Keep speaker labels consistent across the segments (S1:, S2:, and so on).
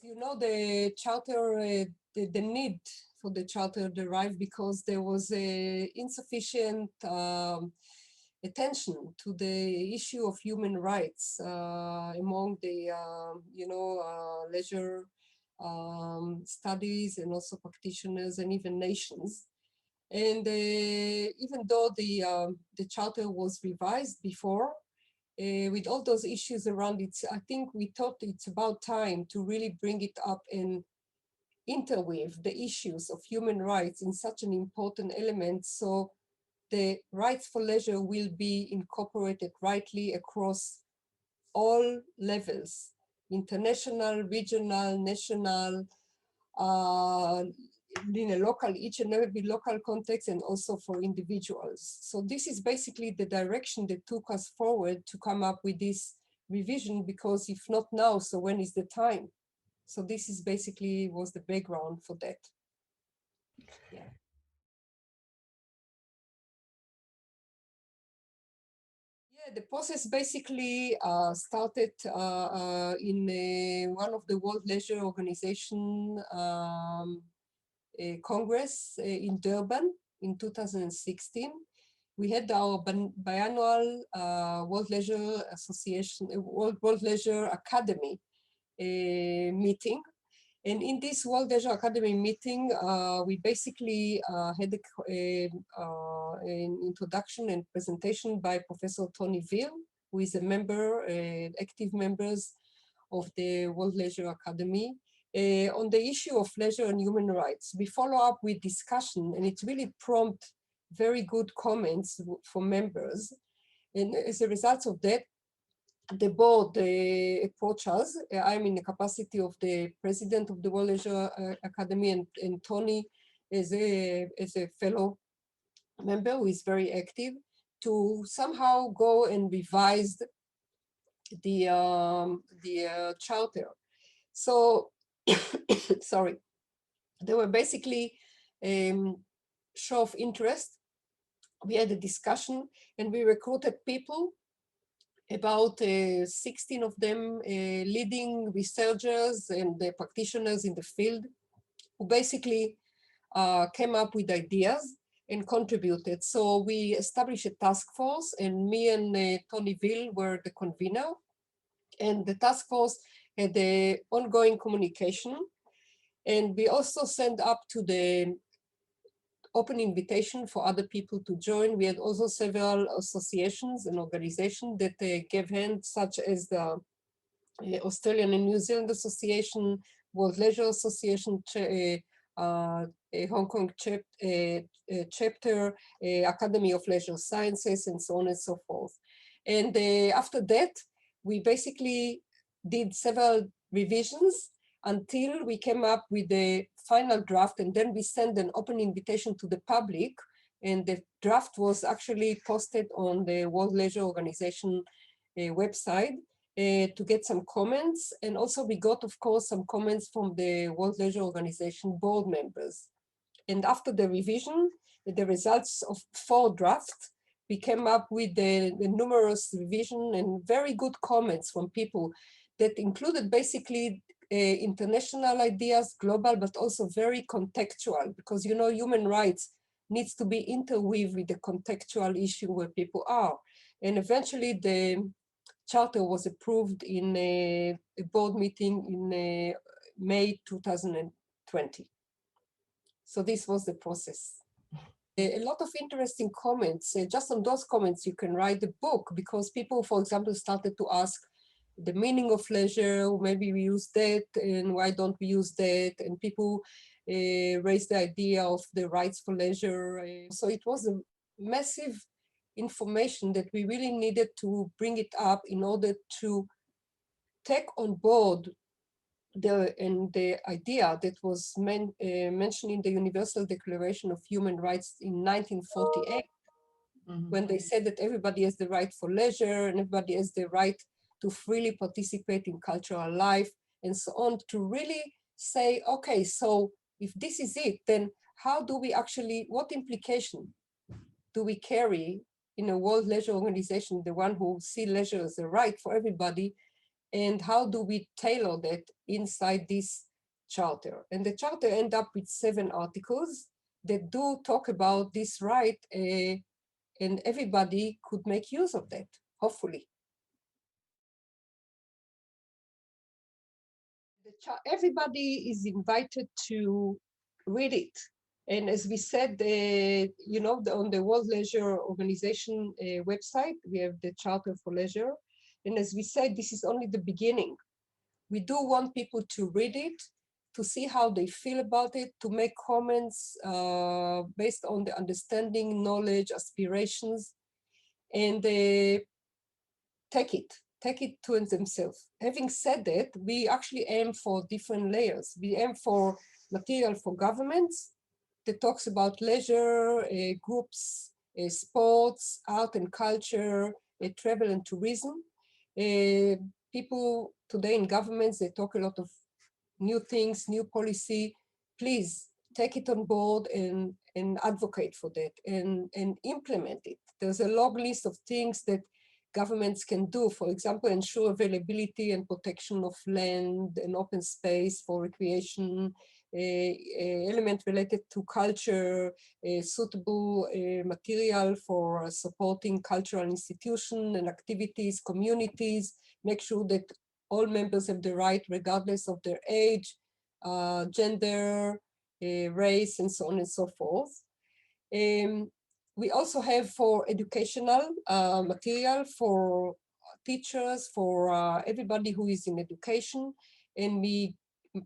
S1: You know, the charter, the need for the charter derived because there was insufficient attention to the issue of human rights among the, leisure studies and also practitioners and even nations. And even though the charter was revised before, with all those issues around it, I think we thought it's about time to really bring it up and interweave the issues of human rights in such an important element, so the rights for leisure will be incorporated rightly across all levels, international, regional, national, in a local, each and every local context, and also for individuals. So this is basically the direction that took us forward to come up with this revision, because if not now, so when is the time? So this is basically was the background for that. Yeah. Yeah, the process basically started in one of the World Leisure Organization Congress in Durban in 2016. We had our biannual World Leisure Association, World Leisure Academy meeting. And in this World Leisure Academy meeting, we basically had an introduction and presentation by Professor Tony Veal, who is a member, active members of the World Leisure Academy, on the issue of leisure and human rights. We follow up with discussion, and it really prompted very good comments from members. And as a result of that, the board approached us. I'm in the capacity of the president of the World Leisure Academy, and Tony is a fellow member who is very active, to somehow go and revise the charter. So, sorry, there were basically show of interest. We had a discussion, and we recruited people, about 16 of them leading researchers and practitioners in the field, who basically came up with ideas and contributed. So we established a task force, and me and Tony Veal were the convener. And the task force had the ongoing communication. And we also sent up to the open invitation for other people to join. We had also several associations and organizations that gave hand, such as the Australian and New Zealand Association, World Leisure Association, Hong Kong chapter, Academy of Leisure Sciences, and so on and so forth. And after that, we basically did several revisions until we came up with the final draft, and then we sent an open invitation to the public, and the draft was actually posted on the World Leisure Organization website to get some comments. And also we got, of course, some comments from the World Leisure Organization board members. And after the revision, the results of 4 drafts, we came up with the numerous revision and very good comments from people that included basically international ideas, global, but also very contextual, because, you know, human rights needs to be interweaved with the contextual issue where people are. And eventually the charter was approved in a board meeting in May 2020. So this was the process. A lot of interesting comments. Just on those comments, you can write the book, because people, for example, started to ask the meaning of leisure. Maybe we use that, and why don't we use that? And people raised the idea of the rights for leisure. So it was a massive information that we really needed to bring it up in order to take on board the idea that was mentioned in the Universal Declaration of Human Rights in 1948, when they said that everybody has the right for leisure and everybody has the right to freely participate in cultural life and so on, to really say, okay, so if this is it, then how do we actually, what implication do we carry in a World Leisure Organization, the one who see leisure as a right for everybody, and how do we tailor that inside this charter. And the charter end up with 7 articles that do talk about this right, and everybody could make use of that, hopefully. Everybody is invited to read it. And as we said, you know, on the World Leisure Organization website, we have the Charter for Leisure. And as we said, this is only the beginning. We do want people to read it, to see how they feel about it, to make comments based on the understanding, knowledge, aspirations, and take it to themselves. Having said that, we actually aim for different layers. We aim for material for governments that talks about leisure, groups, sports, art and culture, travel and tourism. People today in governments, they talk a lot of new things, new policy. Please take it on board and advocate for that and implement it. There's a long list of things that governments can do, for example, ensure availability and protection of land and open space for recreation, element related to culture, suitable material for supporting cultural institutions and activities, communities, make sure that all members have the right regardless of their age, gender, race, and so on and so forth. We also have for educational material for teachers, for everybody who is in education, and we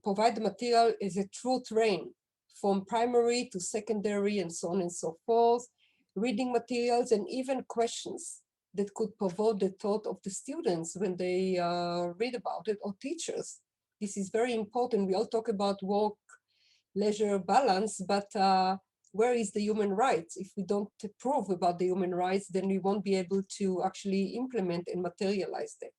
S1: provide the material as a true train from primary to secondary and so on and so forth, reading materials and even questions that could provoke the thought of the students when they read about it, or teachers. This is very important. We all talk about work, leisure balance, but where is the human rights? If we don't prove about the human rights, then we won't be able to actually implement and materialize that.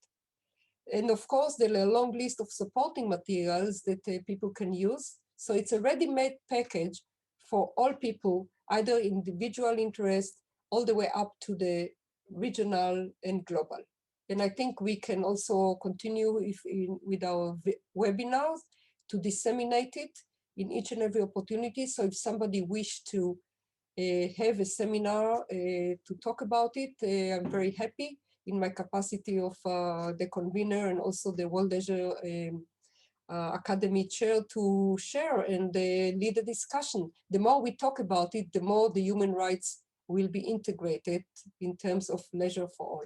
S1: And of course, there are a long list of supporting materials that people can use. So it's a ready-made package for all people, either individual interest, all the way up to the regional and global. And I think we can also continue with our webinars to disseminate it in each and every opportunity. So if somebody wishes to have a seminar to talk about it, I'm very happy in my capacity of the convener and also the World Leisure Academy chair to share and lead a discussion. The more we talk about it, the more the human rights will be integrated in terms of leisure for all.